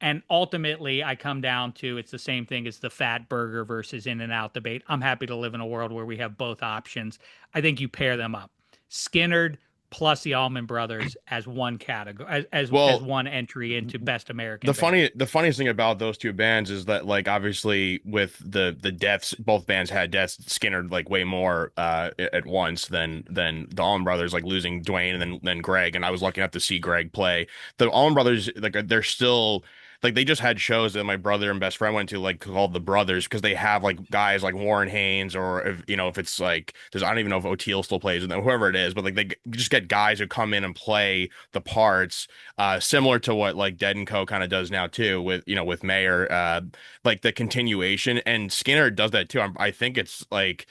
And ultimately, I come down to it's the same thing as the Fat Burger versus In and Out debate. I'm happy to live in a world where we have both options. I think you pair them up. Skinnard plus the Allman Brothers as one category, as Well, one entry into Best American Band. the funniest thing about those two bands is that like obviously with the deaths, both bands had deaths. Skinner like way more at once than the Allman Brothers, like losing Dwayne and then Greg. And I was lucky enough to see Greg play. The Allman Brothers, like they're still like they just had shows that my brother and best friend went to, like called the Brothers, because they have like guys like Warren Haynes, or if if it's like there's I don't even know if O'Teal still plays with them, whoever it is, but like they just get guys who come in and play the parts, similar to what like Dead and Co kind of does now too with with Mayer, like the continuation. And Skinner does that too. I think it's like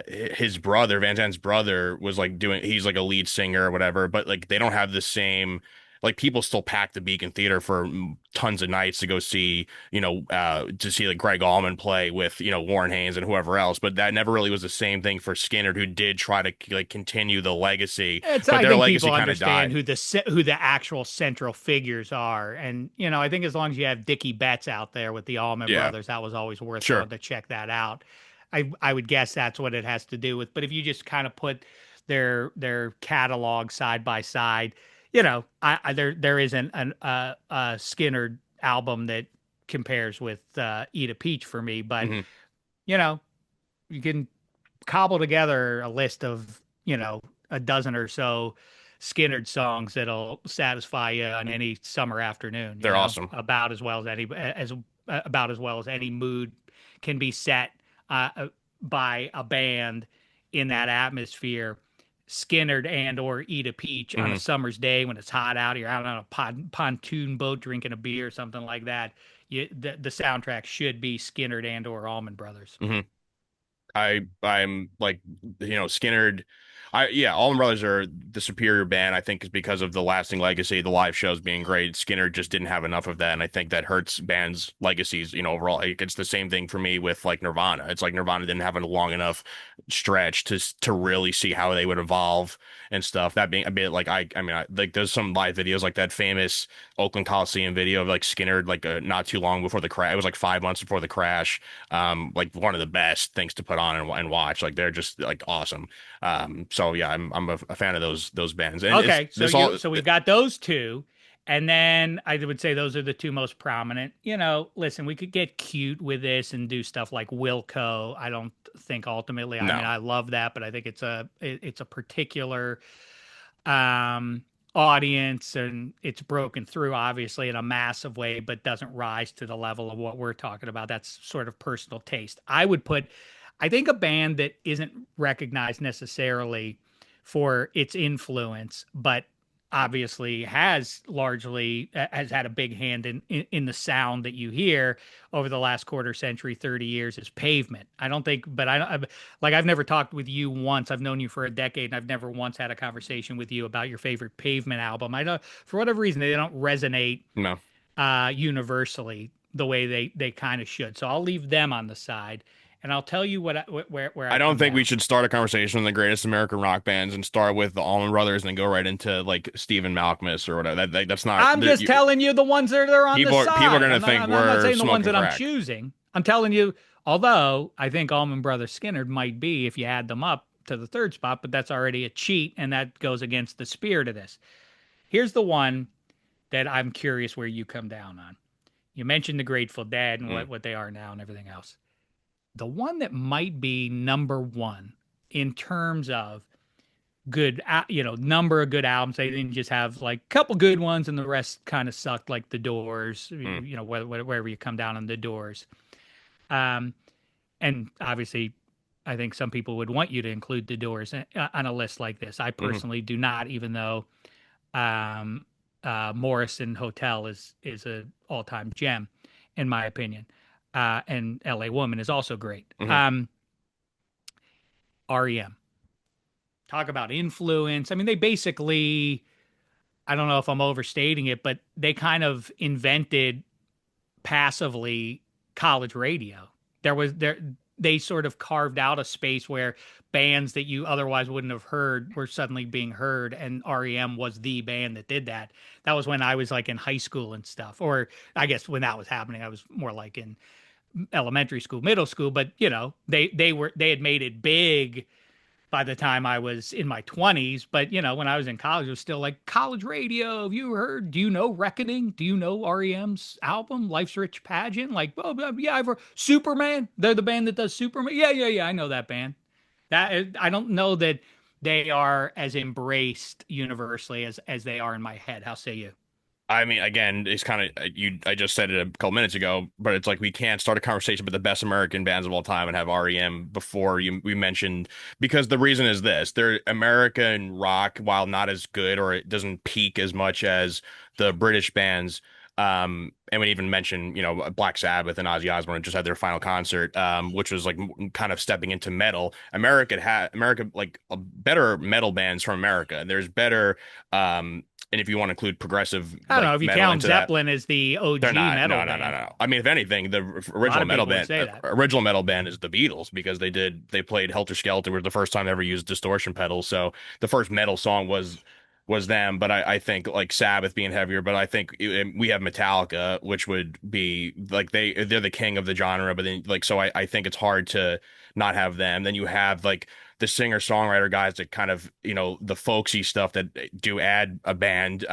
his brother, Van Zant's brother, was like doing, he's like a lead singer or whatever, but like they don't have the same, like people still pack the Beacon Theater for tons of nights to go see, to see like Greg Allman play with, Warren Haynes and whoever else. But that never really was the same thing for Skinner, who did try to like continue the legacy, It's but I their think people legacy kind of understand died. who the actual central figures are, and I think as long as you have Dickie Betts out there with the Allman Yeah, Brothers, that was always worth sure. going to check that out. I would guess that's what it has to do with. But if you just kind of put their catalog side by side, there isn't a Skinner album that compares with Eat a Peach for me. But Hmm. you know, you can cobble together a list of a dozen or so Skinnerd songs that'll satisfy you on any summer afternoon. They're awesome. About as well as about as well as any mood can be set by a band in that atmosphere. Skinnerd and or Eat a Peach on a Hmm. summer's day when it's hot out, you're out on a pontoon boat drinking a beer, something like that. The soundtrack should be Skinnerd and or Allman Brothers. Hmm. I'm like, Skinner. Yeah, Allman Brothers are the superior band, I think, is because of the lasting legacy, the live shows being great. Skinner just didn't have enough of that, and I think that hurts bands' legacies, overall. Like, it's the same thing for me with like Nirvana. It's like Nirvana didn't have a long enough stretch to really see how they would evolve and stuff. That being a bit like I mean, like there's some live videos like that famous Oakland Coliseum video of like Skinner like not too long before the crash. It was like 5 months before the crash. Like one of the best things to put on and watch. Like they're just like awesome. So yeah, I'm a fan of those bands, and it's Okay, this all. so we've got those two, And then I would say those are the two most prominent. Listen, we could get cute with this and do stuff like Wilco. I don't think ultimately, I mean, No. I love that, but I think it's a particular um audience, and it's broken through obviously in a massive way, but doesn't rise to the level of what we're talking about. That's sort of personal taste. I think a band that isn't recognized necessarily for its influence, but obviously has had a big hand in the sound that you hear over the last quarter century, 30 years, is Pavement. I don't think, but I've never talked with you once. I've known you for a decade, and I've never once had a conversation with you about your favorite Pavement album. I know for whatever reason they don't resonate No. universally the way they kind of should. So I'll leave them on the side, and I'll tell you where I I don't come think we down. should start a conversation on the greatest American rock bands and start with the Allman Brothers and then go right into like Stephen Malkmus or whatever. That's not I'm just telling you the ones that are on the people are side. gonna think I'm not we're saying the ones smoking that I'm crack. choosing. I'm telling you, although I think Allman Brothers Skinner might be if you add them up to the third spot, but that's already a cheat, and that goes against the spirit of this. Here's the one that I'm curious where you come down on. You mentioned the Grateful Dead and Mm, what they are now and everything else. The one that might be number one in terms of good, number of good albums. They didn't just have like a couple good ones and the rest kind of sucked, like the Doors, mm. wherever you come down on the Doors. Um, and obviously, I think some people would want you to include the Doors on a list like this. I Hmm. personally do not, even though um, Morrison Hotel is a all time gem, in my opinion. And L.A. Woman is also great. Hmm. REM. Talk about influence. I mean, they basically, I don't know if I'm overstating it, but they kind of invented passively college radio. They sort of carved out a space where bands that you otherwise wouldn't have heard were suddenly being heard, and REM was the band that did that. That was when I was like in high school and stuff, or I guess when that was happening, I was more like in elementary school, middle school. But they had made it big by the time I was in my 20s. But, when I was in college, it was still like college radio. Have you heard? Do you know Reckoning? Do you know REM's album, Life's Rich Pageant? Like, oh, yeah, I've heard Superman. They're the band that does Superman. Yeah, yeah, yeah. I know that band. I don't know that they are as embraced universally as they are in my head. How say you? I mean, again, it's kind of you. I just said it a couple minutes ago, but it's like we can't start a conversation with the best American bands of all time and have REM before we mentioned because the reason is this: they're American rock, while not as good or it doesn't peak as much as the British bands. And we even mentioned, Black Sabbath and Ozzy Osbourne just had their final concert, which was like kind of stepping into metal. America like better metal bands from America. There's better, and if you want to include progressive I don't know like if you metal count into that, Zeppelin as the they're OG not. metal No, no, no, band. no. I mean, if anything, the A lot original of metal people would band, say that. original metal band is the Beatles because they played Helter Skelter, was the first time they ever used distortion pedals. So the first metal song was them. But I think like Sabbath being heavier, but I think we have Metallica, which would be like they're the king of the genre. But then like so I think it's hard to not have them. Then you have like the singer-songwriter guys that kind of, the folksy stuff that do add a band.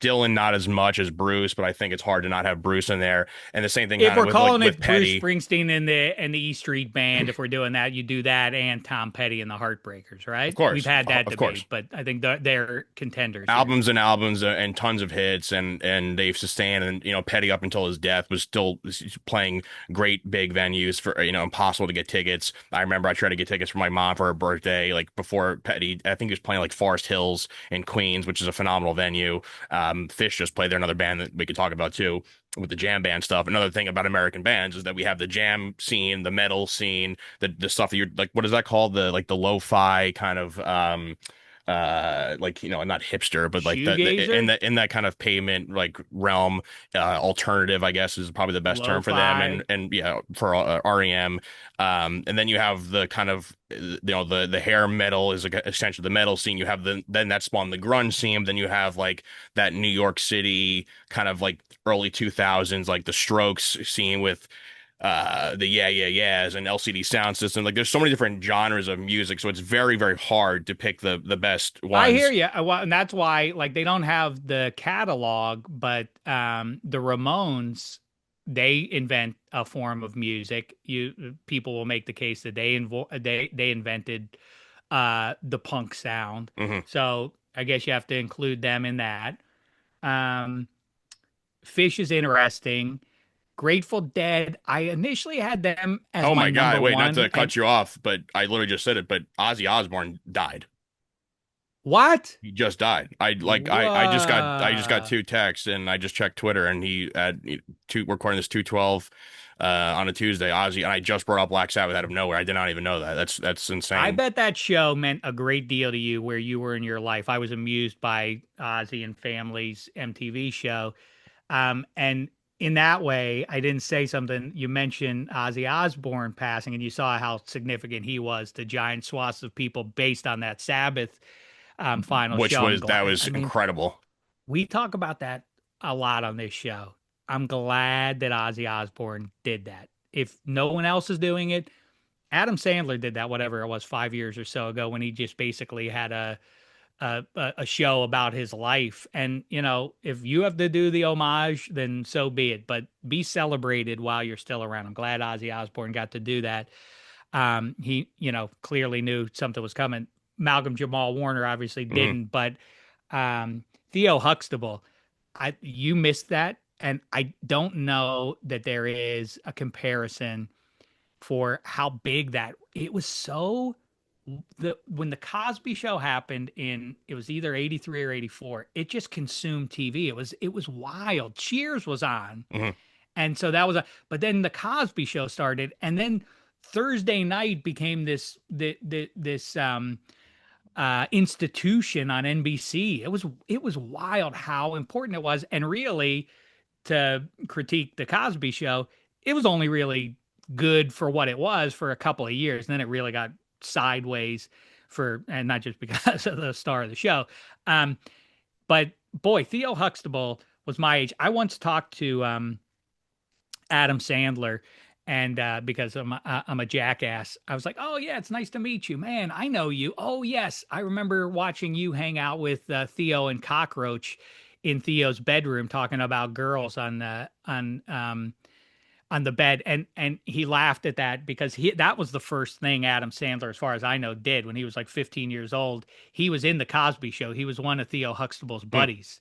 Dylan not as much as Bruce, but I think it's hard to not have Bruce in there. And the same thing If kind of we're with like calling with it Bruce Petty. Springsteen and the E Street Band, if we're doing that, you do that and Tom Petty and the Heartbreakers, Of right? We've course, had that of course. debate, but I think they're contenders here. Albums and albums and tons of hits and they've sustained and Petty up until his death was still playing great big venues for impossible to get tickets. I remember I tried to get tickets for my mom for her birthday like before Petty. I think he was playing like Forest Hills in Queens, which is a phenomenal venue. Fish just played there, another band that we could talk about too with the jam band stuff. Another thing about American bands is that we have the jam scene, the metal scene, the stuff that you're like, what is that called? The like the lo-fi kind of like not hipster but like Shoegazer, in that kind of pavement like realm, alternative I guess is probably the best term for them, lo-fi. and yeah, for REM. And then you have the kind of the hair metal is like essentially the metal scene. You have then that spawned the grunge scene. Then you have like that New York City kind of like early 2000s like the Strokes scene with the yeah yeah yeahs and LCD sound system. Like there's so many different genres of music, so it's very very hard to pick the best I hear ones. you. Well, and that's why like they don't have the catalog, but the Ramones, they invent a form of music. You people will make the case that they invented the punk sound. Hmm. So I guess you have to include them in that. Um, Fish is interesting. Grateful Dead, I initially had them as Oh my my God! number Wait, not one. to And cut you off, but I literally just said it. But Ozzy Osbourne died. what? He just died. I just got Whoa. two texts and I just checked Twitter and he at two recording this 212 on a Tuesday, Ozzy, and I just brought up Black Sabbath out of nowhere. I did not even know that. That's I insane. bet that show meant a great deal to you where you were in your life. I was amused by Ozzy and Family's MTV show. And in that way, I didn't say something. You mentioned Ozzy Osbourne passing, and you saw how significant he was to giant swaths of people based on that Sabbath final Which show. I'm was that glad. was I mean, incredible. we talk about that a lot on this show. I'm glad that Ozzy Osbourne did that. If no one else is doing it, Adam Sandler did that, whatever it was, 5 years or so ago, when he just basically had a show about his life. And you know, if you have to do the homage, then so be it. But be celebrated while you're still around. I'm glad Ozzy Osbourne got to do that. He, you know, clearly knew something was coming. Malcolm Jamal Warner obviously Hmm. didn't, but Theo Huxtable, you missed that, and I don't know that there is a comparison for how big that it was. So the when the Cosby Show happened in, it was either 83 or 84, it just consumed TV. It was wild. Cheers was on, Hmm. and so that was a, but then the Cosby Show started, and then Thursday night became this institution on NBC. It was wild how important it was. And really, to critique the Cosby Show, it was only really good for what it was for a couple of years. And then it really got sideways for, and not just because of the star of the show. Um, but boy, Theo Huxtable was my age. I once talked to Adam Sandler, and because I'm a jackass, I was like, "Oh yeah, it's nice to meet you, man. I know you. Oh yes, I remember watching you hang out with Theo and Cockroach in Theo's bedroom, talking about girls on the bed." And he laughed at that because that was the first thing Adam Sandler, as far as I know, did when he was like 15 years old. He was in the Cosby Show. He was one of Theo Huxtable's buddies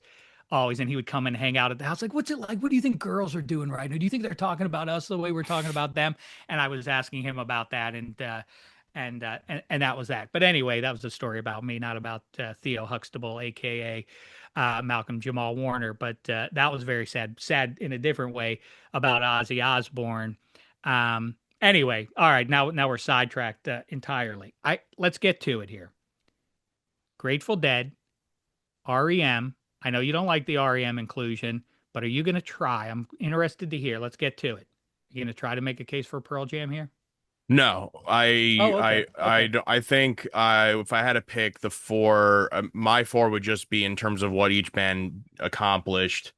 always, and he would come and hang out at the house. Like, what's it like? What do you think girls are doing right now? Do you think they're talking about us the way we're talking about them? And I was asking him about that, and that was that. But anyway, that was a story about me, not about Theo Huxtable, aka Malcolm Jamal Warner. But that was very sad in a different way about Ozzy Osbourne. Anyway, all right, now we're sidetracked entirely. Let's get to it here. Grateful Dead, REM. I know you don't like the REM inclusion, but are you going to try? I'm interested to hear. Let's get to it. You going to try to make a case for Pearl Jam here? No, Oh, okay. Okay. I think if I had to pick the four, my four would just be in terms of what each band accomplished,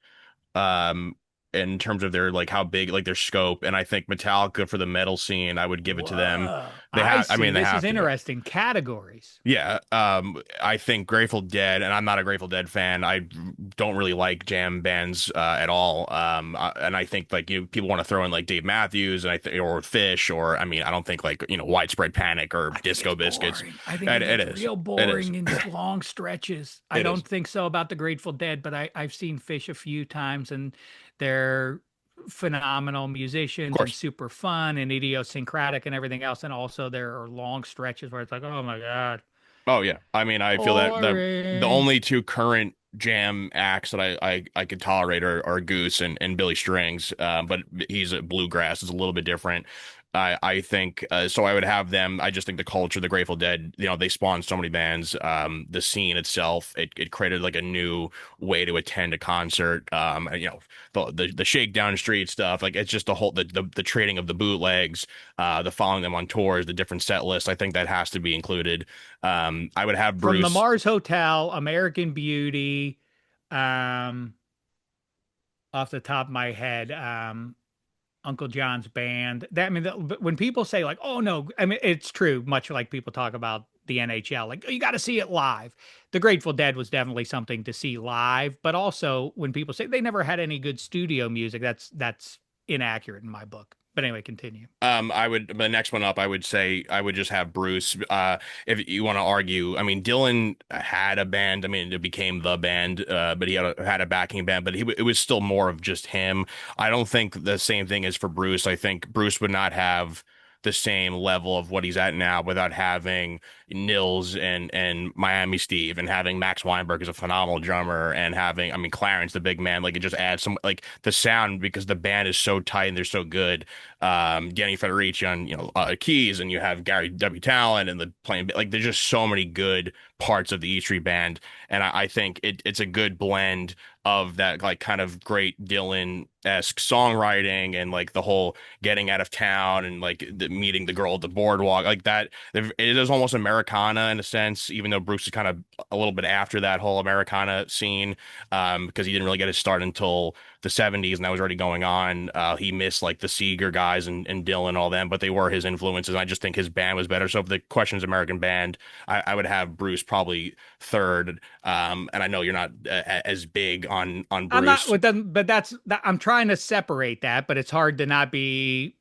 um, in terms of their like how big, like their scope. And I think Metallica for the metal scene, I would give it to them. Whoa. They I have, I see. mean, they This is have to. interesting. Categories. Yeah, I think Grateful Dead, and I'm not a Grateful Dead fan. I don't really like jam bands at all. And I think like people want to throw in like Dave Matthews and or Fish, or I mean, I don't think like Widespread Panic or I think it's Disco Biscuits. boring. I think It, it it gets is, real it is, boring in long stretches. I it is. don't think so about the Grateful Dead, but I've seen Fish a few times, and they're phenomenal Of musicians and course. super fun and idiosyncratic and everything else. And also there are long stretches where it's like, oh my God, Oh yeah. I mean, I feel that the boring. only two current jam acts that I could tolerate are Goose and Billy Strings. But he's a bluegrass is a little bit different. I think so. I would have them. I just think the culture, the Grateful Dead, they spawned so many bands. The scene itself, it created like a new way to attend a concert. The shakedown street stuff, like it's just the whole the trading of the bootlegs, the following them on tours, the different set lists. I think that has to be included. I would have From the Bruce. Mars Hotel, American Beauty, um, off the top of my head. Uncle John's band. That I mean, but when people say like, "Oh no," I mean, it's true. Much like people talk about the NHL, like, "Oh, you got to see it live." The Grateful Dead was definitely something to see live, but also when people say they never had any good studio music, that's inaccurate in my book. But anyway, continue. I would the next one up, I would say I would just have Bruce. If you want to argue, I mean, Dylan had a band. I mean, it became the band, but he had a backing band, but it was still more of just him. I don't think the same thing is for Bruce. I think Bruce would not have the same level of what he's at now without having Nils and Miami Steve and having Max Weinberg as a phenomenal drummer and having, I mean, Clarence, the big man. Like it just adds some like the sound because the band is so tight and they're so good. Danny Federici on keys, and you have Gary W. Talent and the playing like there's just so many good parts of the E Street Band, and I think it's a good blend of that like kind of great Dylan-esque songwriting and like the whole getting out of town and like meeting the girl at the boardwalk like that. It is almost Americana in a sense, even though Bruce is kind of a little bit after that whole Americana scene, because he didn't really get his start until the 70s and that was already going on. He missed like the Seeger guys and Dylan, all them, but they were his influences. I just think his band was better. So if the question's American band, I would have Bruce probably third. And I know you're not as big on I'm not Bruce. with them, but I'm trying to separate that, but it's hard to not be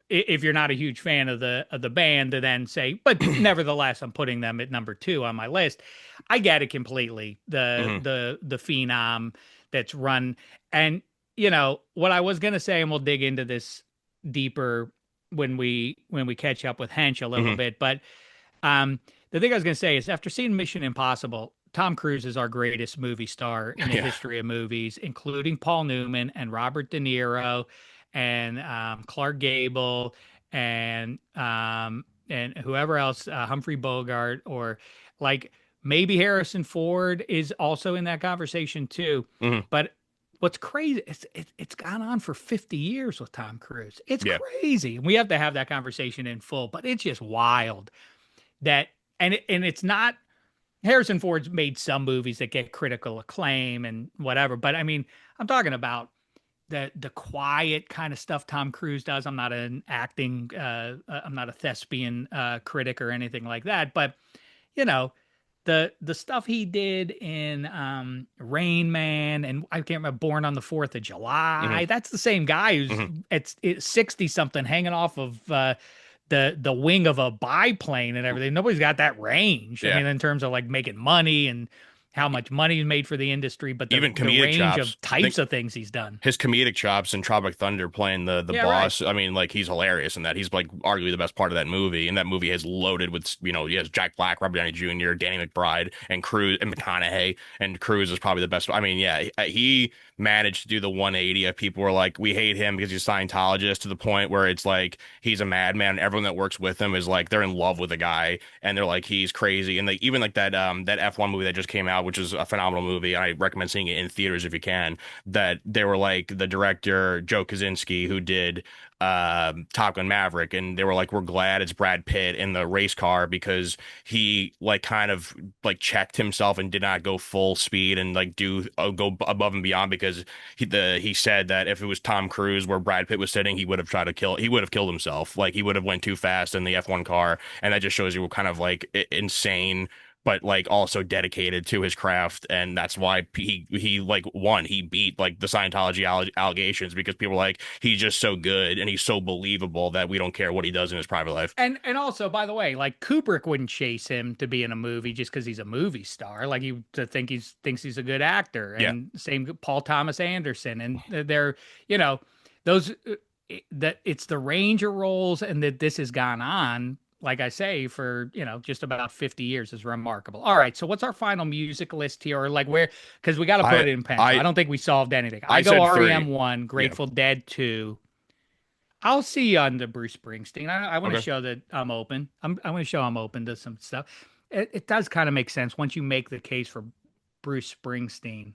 if you're not a huge fan of the band to then say, but nevertheless, I'm putting them at number two on my list. I get it completely. Hmm. The phenom that's run, and you know what I was gonna say, and we'll dig into this deeper when we catch up with Hench a little Hmm. bit, but the thing I was going to say is after seeing Mission Impossible, Tom Cruise is our greatest movie star in the Yeah. history of movies, including Paul Newman and Robert De Niro and Clark Gable and whoever else, Humphrey Bogart, or like maybe Harrison Ford is also in that conversation too. Hmm. But what's crazy, it's gone on for 50 years with Tom Cruise. It's Yeah. crazy. We have to have that conversation in full, but it's just wild that and it's not Harrison Ford's made some movies that get critical acclaim and whatever, but I mean, I'm talking about the quiet kind of stuff Tom Cruise does. I'm not an acting I'm not a thespian critic or anything like that, but you know, the stuff he did in Rain Man and I can't remember Born on the 4th of Hmm. July. That's the same guy who's Hmm. it's 60 something hanging off of the wing of a biplane and everything. Nobody's got that range. I Yeah. mean, in terms of like making money and how much money he's made for the industry, but Even the comedic range chops. of I think types of things he's done. his comedic chops in Tropic Thunder playing the Yeah, right. boss. I mean, like he's hilarious in that. He's like arguably the best part of that movie, and that movie is loaded with he has Jack Black, Robert Downey Jr., Danny McBride, and Cruz and McConaughey, and Cruz is probably the best. I mean, yeah, he managed to do the 180 of people were like, we hate him because he's a Scientologist to the point where it's like he's a madman. And everyone that works with him is like they're in love with the guy, and they're like he's crazy. And they even like that F1 movie that just came out, which is a phenomenal movie. I recommend seeing it in theaters if you can. That they were like the director Joe Kosinski who did Top Gun Maverick, and they were like, we're glad it's Brad Pitt in the race car because he like kind of like checked himself and did not go full speed and like do go above and beyond because he said that if it was Tom Cruise where Brad Pitt was sitting, he would have killed himself, like he would have went too fast in the F1 car, and that just shows you what kind of like insane but like also dedicated to his craft, and that's why he like won. He beat like the Scientology allegations because people were like he's just so good and he's so believable that we don't care what he does in his private life. And also, by the way, like Kubrick wouldn't chase him to be in a movie just because he's a movie star. Like he to think he's thinks he's a good actor. Yeah. And same Paul Thomas Anderson. And they're, you know, those that it's the range of roles and that this has gone on, like I say, for just about 50 years is remarkable. All right, so what's our final music list here? Or like where because we got to I put it in pencil. I I don't think we solved anything. I I go said REM three. one, Yeah. Grateful Dead two. I'll see you on the Bruce Springsteen. I want to Okay. show that I'm open. I want to show I'm open to some stuff. It does kind of make sense once you make the case for Bruce Springsteen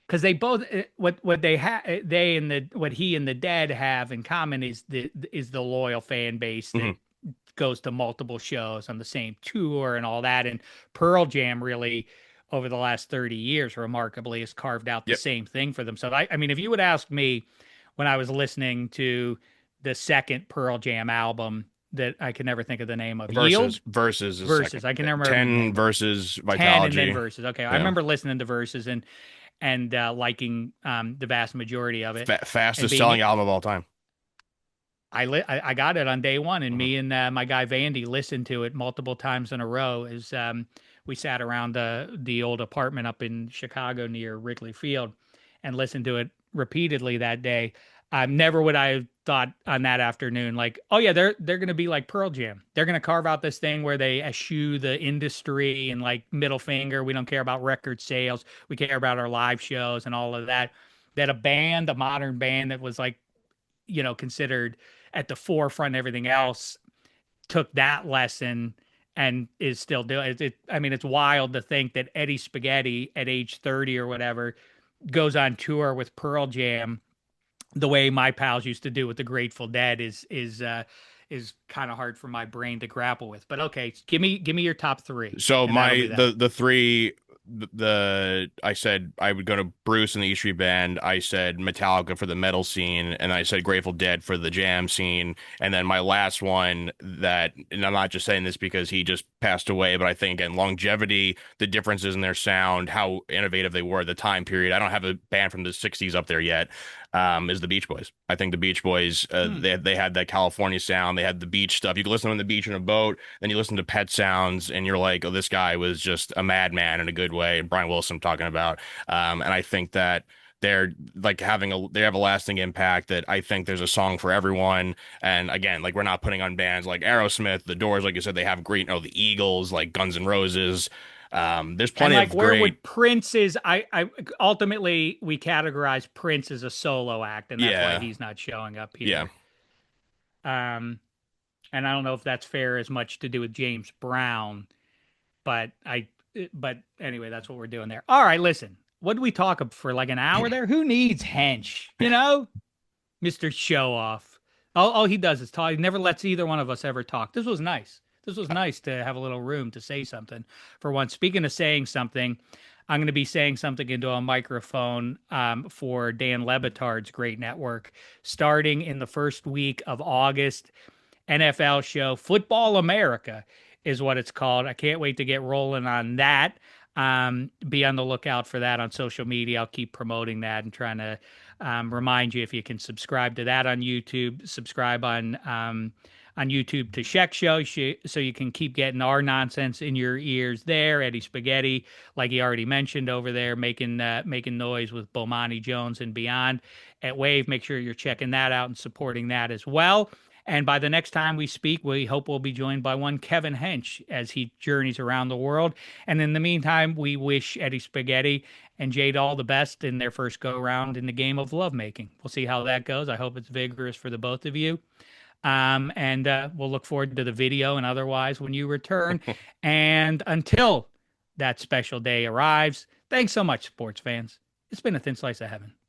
because they both what they have they and the what he and the Dead have in common is the loyal fan base that Hmm. goes to multiple shows on the same tour and all that. And Pearl Jam really over the last 30 years remarkably has carved out the Yep. same thing for them. So I mean, if you would ask me when I was listening to the second Pearl Jam album that I can never think of the name of. Yield? Versus is Versus. second. I can never remember the 10 name of it. versus 10 and then Vitology. Versus. Okay, I Yeah. remember listening to Versus and liking the vast majority of it and Fastest being selling album of all time. I got it on day one, and Mhm. me and my guy Vandy listened to it multiple times in a row as we sat around the old apartment up in Chicago near Wrigley Field and listened to it repeatedly that day. Never would I have thought on that afternoon, like, oh yeah, they're gonna be like Pearl Jam. They're gonna carve out this thing where they eschew the industry and like middle finger. We don't care about record sales. We care about our live shows and all of that. That a band, a modern band that was like considered at the forefront of everything else, took that lesson and is still doing it. I mean, it's wild to think that Eddie Spaghetti at age 30 or whatever goes on tour with Pearl Jam the way my pals used to do with the Grateful Dead is kind of hard for my brain to grapple with. But okay, give me your top three, So and that'll my be that. the three the I said I would go to Bruce and the E Street Band. I said Metallica for the metal scene, and I said Grateful Dead for the jam scene. And then my last one that, and I'm not just saying this because he just passed away, but I think in longevity, the differences in their sound, how innovative they were, the time period. I don't have a band from the '60s up there yet. Is the Beach Boys. I think the Beach Boys, Hmm. they had that California sound. They had the beach stuff. You could listen on the beach in a boat. Then you listen to Pet Sounds, and you're like, oh, this guy was just a madman in a good way. Brian Wilson talking about, and I think that they're like they have a lasting impact. That I think there's a song for everyone. And again, like we're not putting on bands like Aerosmith, The Doors, like you said, they have great. Oh, the Eagles, like Guns N' Roses. There's And plenty like, of where great. would Prince's? I ultimately we categorize Prince as a solo act, and that's why Yeah, he's not showing up yeah. here. Um, and I don't know if that's fair as much to do with James Brown, but but anyway, that's what we're doing there. All right, listen, what did we talk for like an hour there? Who needs hench? Mr. Show Off. All he does is talk. He never lets either one of us ever talk. This was nice. This was nice to have a little room to say something for once. Speaking of saying something, I'm going to be saying something into a microphone for Dan Lebitard's great network starting in the first week of August. NFL show, Football America is what it's called. I can't wait to get rolling on that. Be on the lookout for that on social media. I'll keep promoting that and trying to remind you if you can subscribe to that on YouTube, subscribe on YouTube to Shek Show so you can keep getting our nonsense in your ears there. Eddie Spaghetti, like he already mentioned over there, making noise with Bomani Jones and beyond at Wave. Make sure you're checking that out and supporting that as well. And by the next time we speak, we hope we'll be joined by one Kevin Hench as he journeys around the world. And in the meantime, we wish Eddie Spaghetti and Jade all the best in their first go round in the game of lovemaking. We'll see how that goes. I hope it's vigorous for the both of you. And we'll look forward to the video and otherwise when you return. And until that special day arrives, thanks so much, sports fans. It's been a thin slice of heaven.